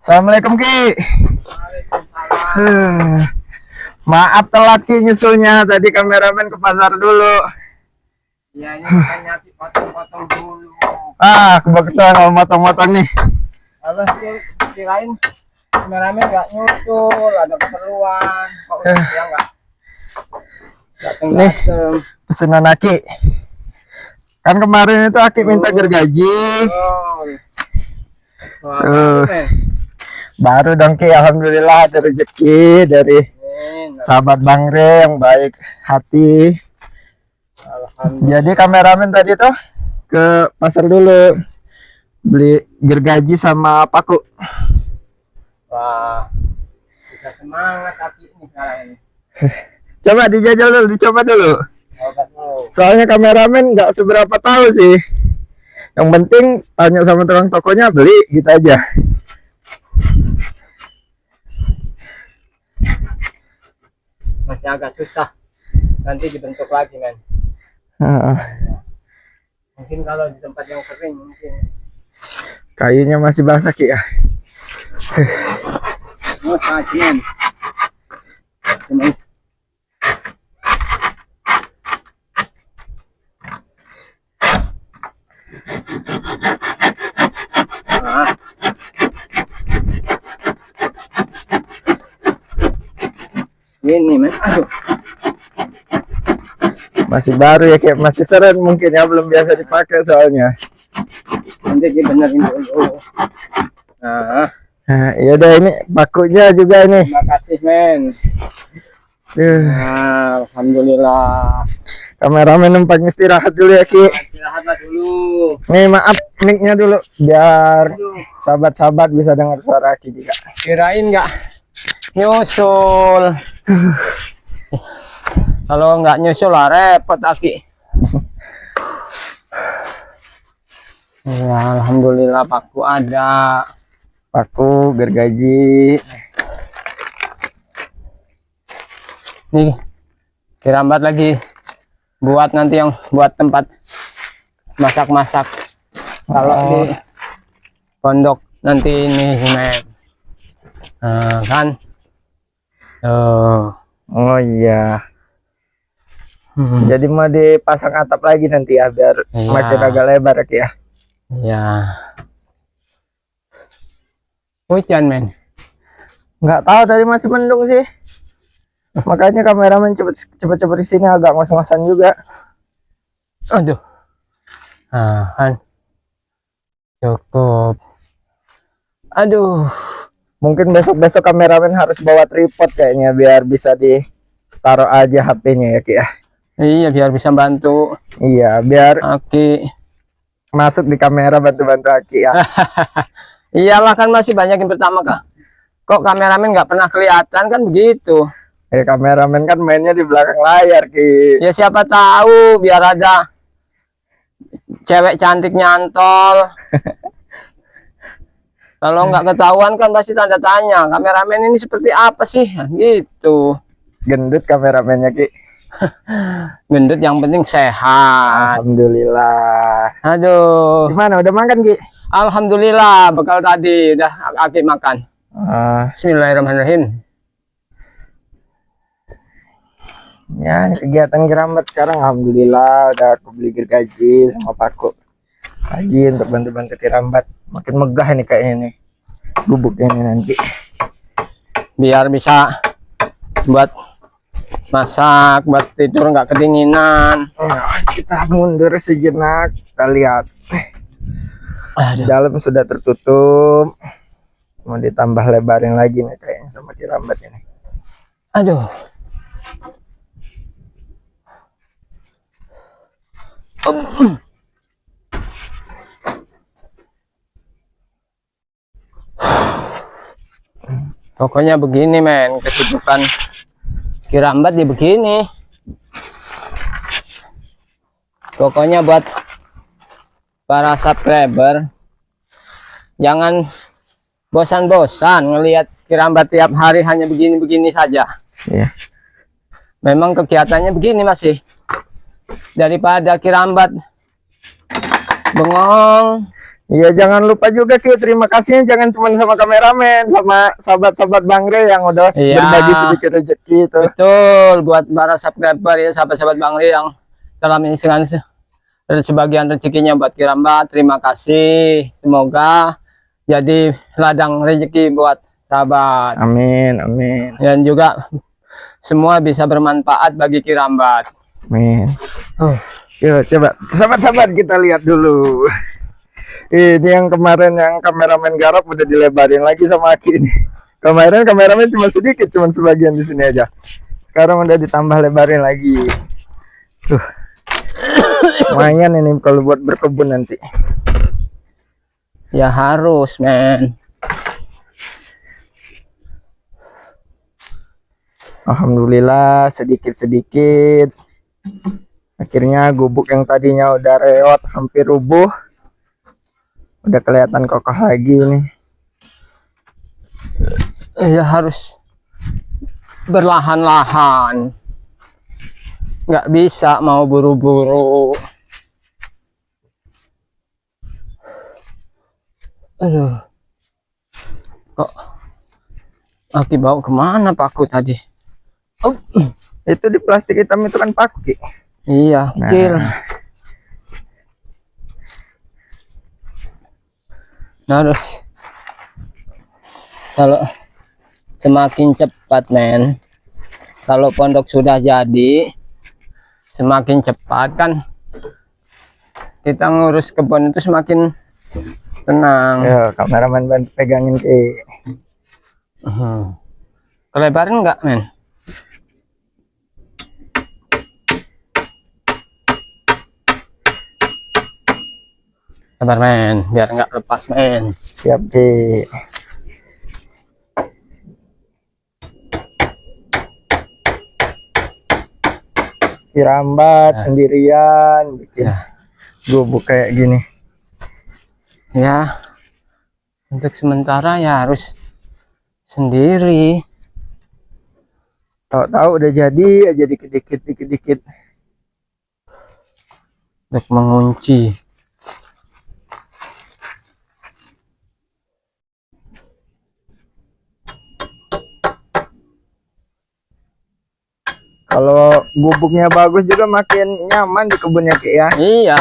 Assalamualaikum Ki. Maaf telat Ki nyusulnya. Tadi kameramen ke pasar dulu. Ya ini makanya potong-potong dulu. Kebetulan kalau motong-motong nih. Kalau kirain kameramen nggak nyusul, ada keperluan. Kok dia nggak dateng. Pesanan Aki. Kan kemarin itu Aki minta gergaji. Baru dong Ki, alhamdulillah ada rezeki dari sahabat Bang Re yang baik hati. Jadi kameramen tadi tuh ke pasar dulu beli gergaji sama paku. Wah, bisa semangat Aki ini sekarang ini. Coba dijajal dulu, dicoba dulu. Soalnya kameramen nggak seberapa tahu sih. Yang penting tanya sama tukang tokonya, beli gitu aja. Masih agak susah. Nanti dibentuk lagi, men. Mungkin kalau di tempat yang kering mungkin. Kayunya masih basah Ki ya. Masih, men. Ini men, aduh. Masih baru ya, kayak masih seren mungkin ya, belum biasa dipakai soalnya. Nanti dibenerin dulu. Nah, iya deh, ini pakunya juga ini. terima kasih men. Nah, alhamdulillah. Kameramen numpang istirahat dulu ya Ki. Istirahatlah dulu. Nih maaf mic-nya dulu biar sahabat-sahabat bisa dengar suara Ki juga. Kirain nggak nyusul. Kalau nggak nyusul lah repot Aki. Ya alhamdulillah paku ada. Paku, gergaji. Nih dirambat lagi buat nanti yang buat tempat masak-masak. Kalau di pondok nanti ini men. Kan. Oh iya. Jadi mau dipasang atap lagi nanti ya biar makin agak lebar ya Ki ya. Ya. Hujan men. Nggak tahu tadi masih mendung sih. Makanya kameramen cepet di sini agak ngos-ngosan juga. Aduh. Kan. Cukup. Aduh. Mungkin besok-besok kameramen harus bawa tripod kayaknya biar bisa ditaruh aja HP-nya ya Ki ya. Iya biar bisa bantu. Iya biar Aki masuk di kamera bantu-bantu Aki ya. Iyalah kan masih banyak yang pertama kok kameramen nggak pernah kelihatan kan begitu. Kameramen kan mainnya di belakang layar Ki. Ya siapa tahu biar ada cewek cantik nyantol. Kalau nggak ketahuan kan pasti tanda tanya, kameramen ini seperti apa sih gitu. Gendut kameramennya Ki. Gendut yang penting sehat. Alhamdulillah. Aduh. Gimana udah makan Ki? Alhamdulillah bekal tadi udah Aki makan. Bismillahirrahmanirrahim. Ya kegiatan kerambat sekarang alhamdulillah udah aku beli gergaji sama paku lagi untuk bantu-bantu kerambat. Makin megah ini kayaknya nih gubuknya ini nanti. Biar bisa buat masak, buat tidur nggak kedinginan. Kita mundur sejenak, kita lihat. Di dalam sudah tertutup. Mau ditambah lebarin lagi nih kayaknya sama kerambat ini. Aduh. Pokoknya begini men, kesibukan kerambat ya begini. Pokoknya buat para subscriber jangan bosan-bosan ngelihat kerambat tiap hari hanya begini-begini saja. Iya. Memang kegiatannya begini masih. Daripada kerambat bengong Iya, jangan lupa juga Ki, terima kasihnya jangan cuma sama kameramen, sama sahabat-sahabat Bang Re yang udah Iya. berbagi sedikit rezeki itu. Betul, buat para subscriber ya, sahabat-sahabat Bang Ri yang telah mengisikan sebagian rezekinya buat Kiramba. Terima kasih. Semoga jadi ladang rezeki buat sahabat. Amin, amin, Dan juga semua bisa bermanfaat bagi Kiramba. amin. Yuk, coba sahabat-sahabat kita lihat dulu. Ini yang kemarin yang kameramen garap udah dilebarin lagi sama Aki ini. Kemarin kameramen cuma sedikit, cuma sebagian di sini aja. Sekarang udah ditambah lebarin lagi. Lumayan ini kalau buat berkebun nanti. Ya harus, men. Alhamdulillah sedikit-sedikit. Akhirnya gubuk yang tadinya udah reot hampir rubuh udah kelihatan kokoh lagi nih. Ya harus berlahan-lahan. Nggak bisa mau buru-buru. Aduh. Kok Aki bawa kemana paku tadi? Oh, Itu di plastik hitam itu kan paku, Ki. iya, kecil. Nah, terus kalau semakin cepat, men, kalau pondok sudah jadi, semakin cepat kan kita ngurus kebun itu semakin tenang. Ya, kameramen bantu pegangin, Ki. Kelebaran enggak, men? Sabar, men, biar nggak lepas, men. Siap, Ki. Dirambat sendirian bikin gubuk kayak gini. Ya, untuk sementara ya harus sendiri. Tahu-tahu udah jadi aja dikit-dikit. Untuk mengunci. Kalau gubuknya bagus juga makin nyaman di kebunnya, Ki, ya. Iya,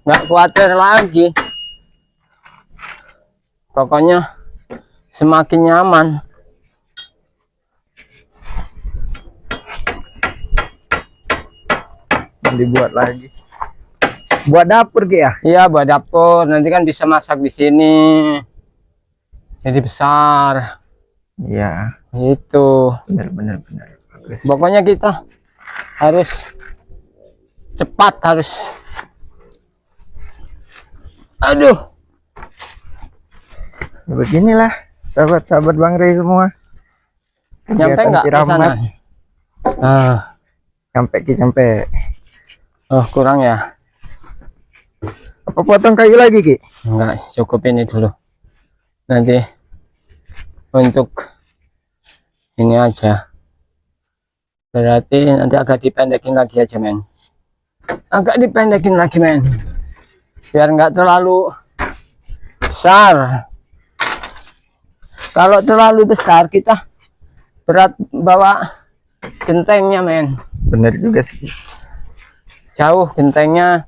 nggak khawatir lagi. Pokoknya semakin nyaman. Dibuat lagi. Buat dapur, Ki, ya. Iya, buat dapur. Nanti kan bisa masak di sini. Jadi besar. Iya. Itu. Bener. Bagus. Pokoknya kita harus cepat, harus. Aduh. Beginilah sahabat-sahabat Bang Rey semua. Nyampe Kegiatan nggak ke Kiramat. sana? Sampai, Ki, sampai. Oh, kurang ya? Apa potong kayu lagi, Ki? Enggak, cukup ini dulu. Nanti untuk ini aja. Berarti nanti agak dipendekin lagi aja, men. Agak dipendekin lagi, men. Biar nggak terlalu besar. Kalau terlalu besar kita berat bawa gentengnya, men. Bener juga sih. Jauh gentengnya.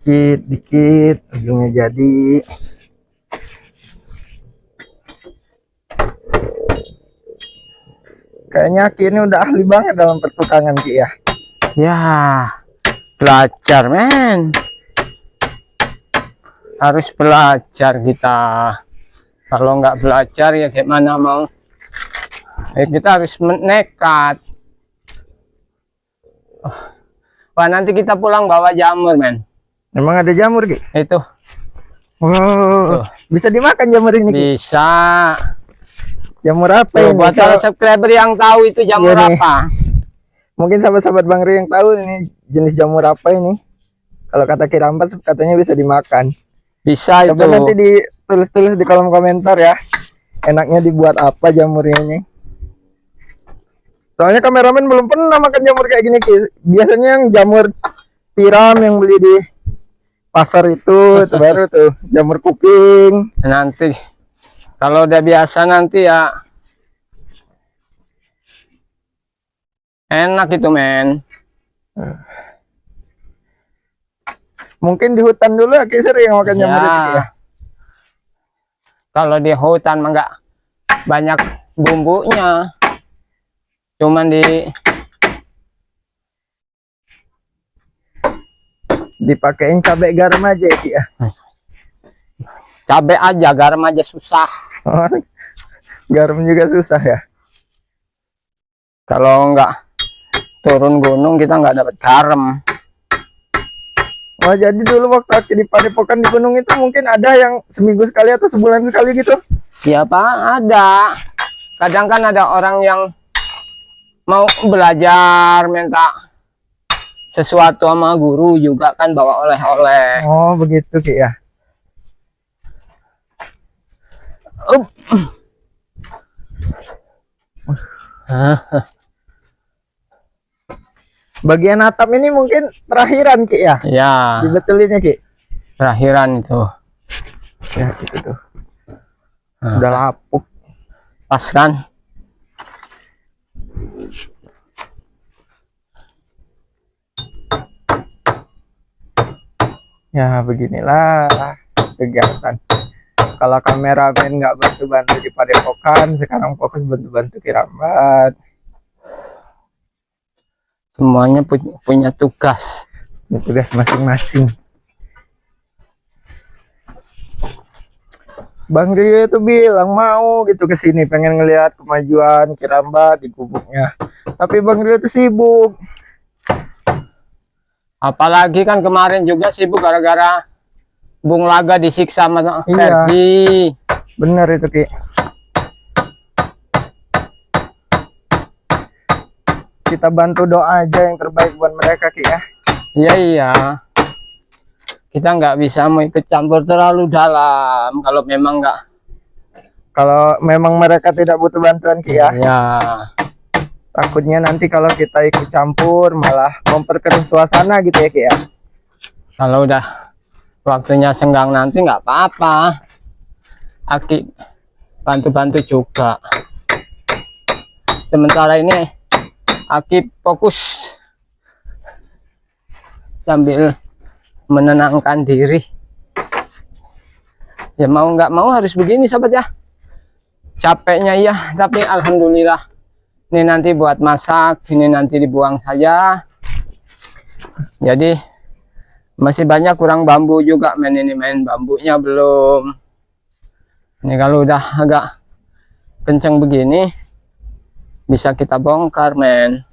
Dikit ujungnya jadi. Kayaknya Ki ini udah ahli banget dalam pertukangan, Ki, ya. Ya, belajar, men. Harus belajar kita. Kalau nggak belajar ya gimana mau? Kita harus nekat. Wah, nanti kita pulang bawa jamur, men. Emang ada jamur, Ki? Itu. Wow, bisa dimakan jamur ini, Ki? Bisa. Jamur apa Tuh, ini? buat para subscriber yang tahu itu jamur Iya nih. apa? Mungkin sahabat-sahabat Bang Rey yang tahu ini jenis jamur apa ini. Kalau kata Kirambat katanya bisa dimakan. Bisa Coba itu. nanti ditulis-tulis di kolom komentar ya. Enaknya dibuat apa jamurnya ini? Soalnya kameramen belum pernah makan jamur kayak gini, Ki. Biasanya yang jamur tiram yang beli di pasar itu baru tuh jamur kuping. Nanti kalau udah biasa nanti ya enak itu, men. Mungkin di hutan dulu Ki sering makan jamur itu, Ki, ya. Kalau di hutan mah nggak banyak bumbunya, cuman Dipakein cabai garam aja ya, Ki, ya. cabai aja, garam aja susah. Oh, garam juga susah ya. Kalau nggak turun gunung kita nggak dapat garam. Oh, jadi dulu waktu Aki di Padepokan di gunung itu mungkin ada yang seminggu sekali atau sebulan sekali gitu. Ya Pak, ada. Kadang kan ada orang yang mau belajar minta sesuatu sama guru juga kan bawa oleh-oleh. Oh, begitu Ki ya. Bagian atap ini mungkin terakhiran Ki ya. Ya, Dibetulinnya Ki. terakhiran itu. Ya, itu tuh. Udah lapuk. Pas kan? Ya, beginilah kegiatan. Kalau kameramen nggak bantu-bantu di Padepokan, sekarang fokus bantu-bantu Ki Rambat. Semuanya punya tugas. Tugas masing-masing. Bang Rio itu bilang mau gitu ke sini, pengen ngelihat kemajuan Ki Rambat di gubuknya. Tapi Bang Rio itu sibuk. Apalagi kan kemarin juga sibuk gara-gara Bung Laga disiksa sama Iya. Ferdi. Bener itu Ki. Kita bantu doa aja yang terbaik buat mereka Ki ya. Iya iya. Kita nggak bisa mau ikut campur terlalu dalam kalau memang nggak. Kalau memang mereka tidak butuh bantuan Ki ya. Ya. Takutnya nanti kalau kita ikut campur malah memperkeruh suasana gitu ya Ki ya. Kalau udah waktunya senggang nanti nggak apa-apa. Aki bantu-bantu juga. Sementara ini Aki fokus sambil menenangkan diri. Ya mau nggak mau harus begini sahabat ya. Capeknya iya, tapi alhamdulillah. Ini nanti buat masak, ini nanti dibuang saja. Jadi masih banyak kurang bambu juga, men. Ini main bambunya belum. Ini kalau udah agak kenceng begini bisa kita bongkar, men.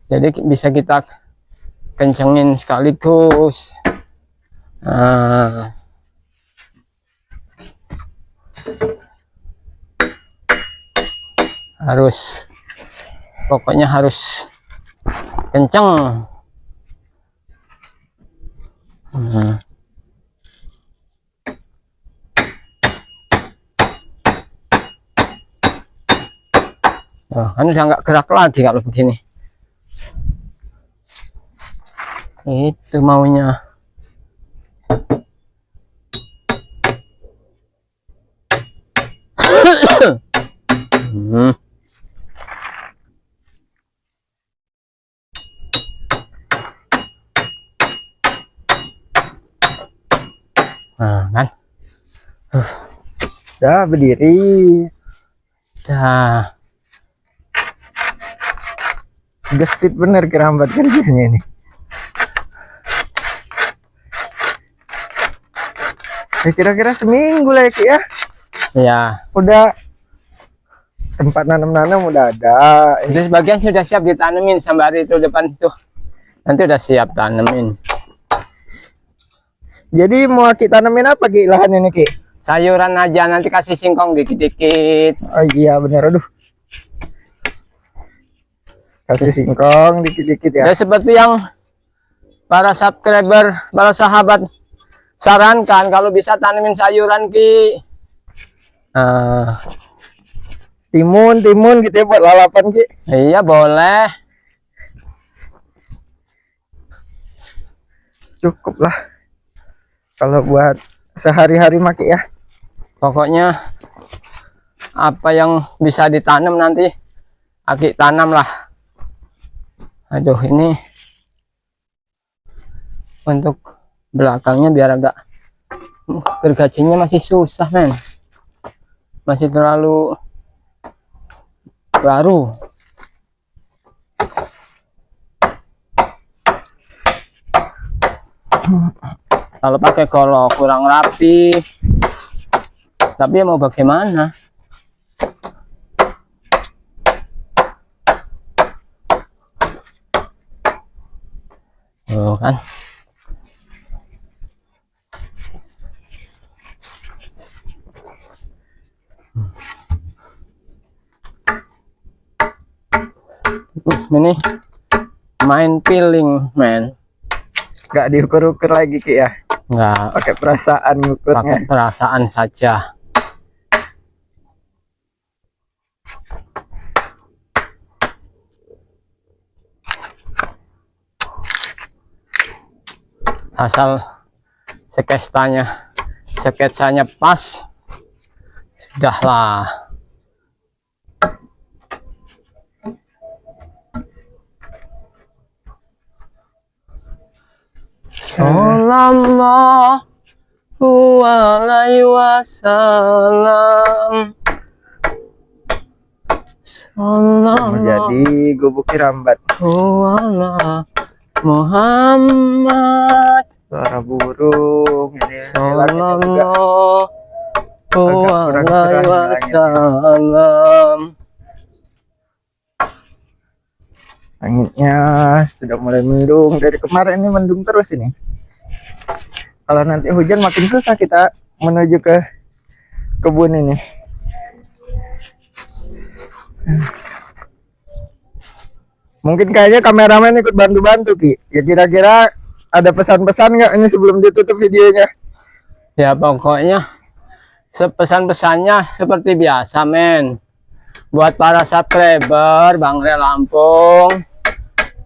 Jadi bisa kita kencengin sekaligus. Nah. Pokoknya harus kenceng. Oh, kan udah nggak gerak lagi kalau begini. Itu maunya. Nah, kan? Dah berdiri. Dah. Gesit bener Ki Rambat kerjanya ini. Ya, kira-kira seminggu lah ya Ki ya. Ya. Udah tempat nanam-nanam udah ada. Itu sebagian sudah siap ditanemin sembari itu depan itu. Nanti udah siap tanemin. Jadi mau Ki tanemin apa Ki lahan ini Ki? Sayuran aja, nanti kasih singkong dikit-dikit. Oh iya bener, aduh. Kasih singkong dikit-dikit ya. Ya seperti yang para subscriber, para sahabat sarankan kalau bisa tanamin sayuran Ki. Timun gitu ya buat lalapan Ki. Iya boleh. Cukup lah kalau buat sehari-hari maki ya. Pokoknya apa yang bisa ditanam nanti Aki tanam lah. Aduh, ini untuk belakangnya biar agak gergajinya masih susah men, masih terlalu baru. Kalau pakai golok kurang rapi, tapi ya mau bagaimana. Oh kan. Ini main peeling men, Nggak diukur-ukur lagi Ki ya. nggak Pakai perasaan ngukurnya. pakai perasaan saja. Asal sketsanya pas, sudahlah. Sallallahu alaihi wasallam. Menjadi gubuk kirambat. Sallallahu Muhammad. Suara burung ini. Langitnya juga Sallallahu agak kurang alaihi cerah langitnya. wasallam. Langitnya sudah mulai mendung. Dari kemarin ini mendung terus ini. Kalau nanti hujan makin susah kita menuju ke kebun ini. Mungkin kayaknya kameramen ikut bantu-bantu Ki. Ya kira-kira ada pesan-pesan nggak ini sebelum ditutup videonya? Ya pokoknya pesan-pesannya seperti biasa men, buat para subscriber Bang Re Lampung,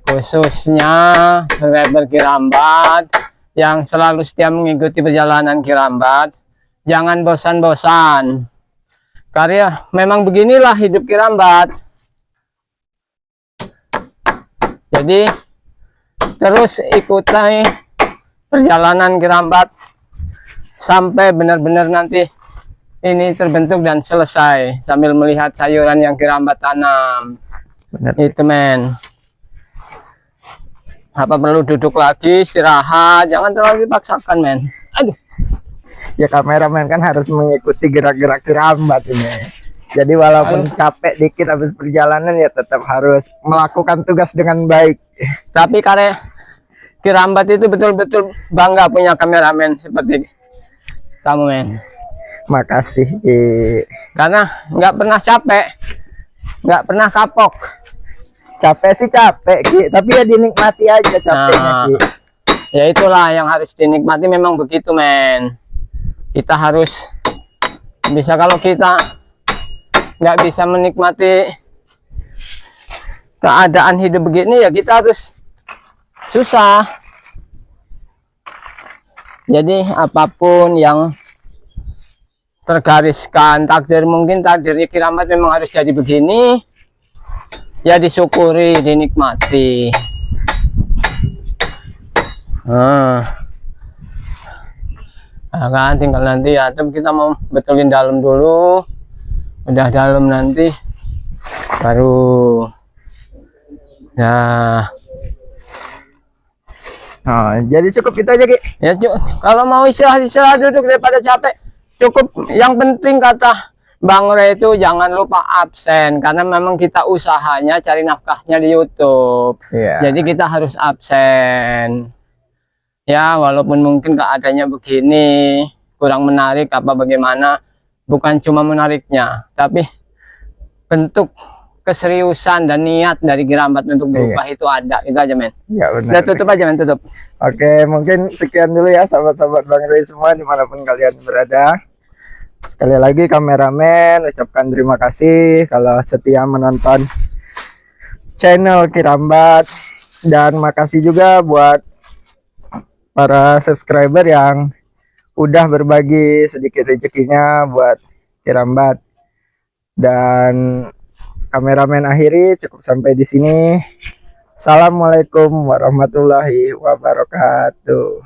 khususnya subscriber Kirambat yang selalu setia mengikuti perjalanan Kirambat, jangan bosan-bosan, karena memang beginilah hidup Kirambat. Jadi terus ikuti perjalanan Kirambat sampai benar-benar nanti ini terbentuk dan selesai, sambil melihat sayuran yang Kirambat tanam. Benar. Itu men. Apa perlu duduk lagi istirahat, jangan terlalu dipaksakan men. Aduh. Ya kameramen kan harus mengikuti gerak-gerak Kirambat ini. Jadi walaupun capek dikit habis perjalanan ya tetap harus melakukan tugas dengan baik. Tapi karena Kirambat itu betul-betul bangga punya kameramen seperti kamu men. Makasih Ki. Karena nggak pernah capek, nggak pernah kapok. Capek sih capek Ki, tapi ya dinikmati aja capeknya Ki. Ya itulah yang harus dinikmati, memang begitu men. Kita harus bisa, kalau kita nggak bisa menikmati keadaan hidup begini ya kita harus susah. Jadi apapun yang tergariskan takdir, mungkin takdirnya Kirambat memang harus jadi begini, ya disyukuri, dinikmati. Nah kan tinggal nanti ya, tapi kita mau betulin dalam dulu, udah dalam nanti baru nah. Nah, jadi cukup itu aja Ki. Ya kalau mau istirahat duduk daripada capek cukup. Yang penting kata Bang Re itu jangan lupa absen, karena memang kita usahanya cari nafkahnya di YouTube. Iya. Jadi kita harus absen. Ya walaupun mungkin keadaannya begini kurang menarik apa bagaimana, bukan cuma menariknya, tapi bentuk keseriusan dan niat dari Kirambat untuk berubah itu ada. Itu aja, men. Ya benar. Udah tutup aja, men, tutup. Oke, mungkin sekian dulu ya sahabat-sahabat Bang Ray semua dimanapun kalian berada. Sekali lagi kameramen ucapkan terima kasih kalau setia menonton channel Kirambat, dan makasih juga buat para subscriber yang udah berbagi sedikit rezekinya buat Kirambat. Dan kameramen akhiri cukup sampai di sini. Assalamualaikum warahmatullahi wabarakatuh.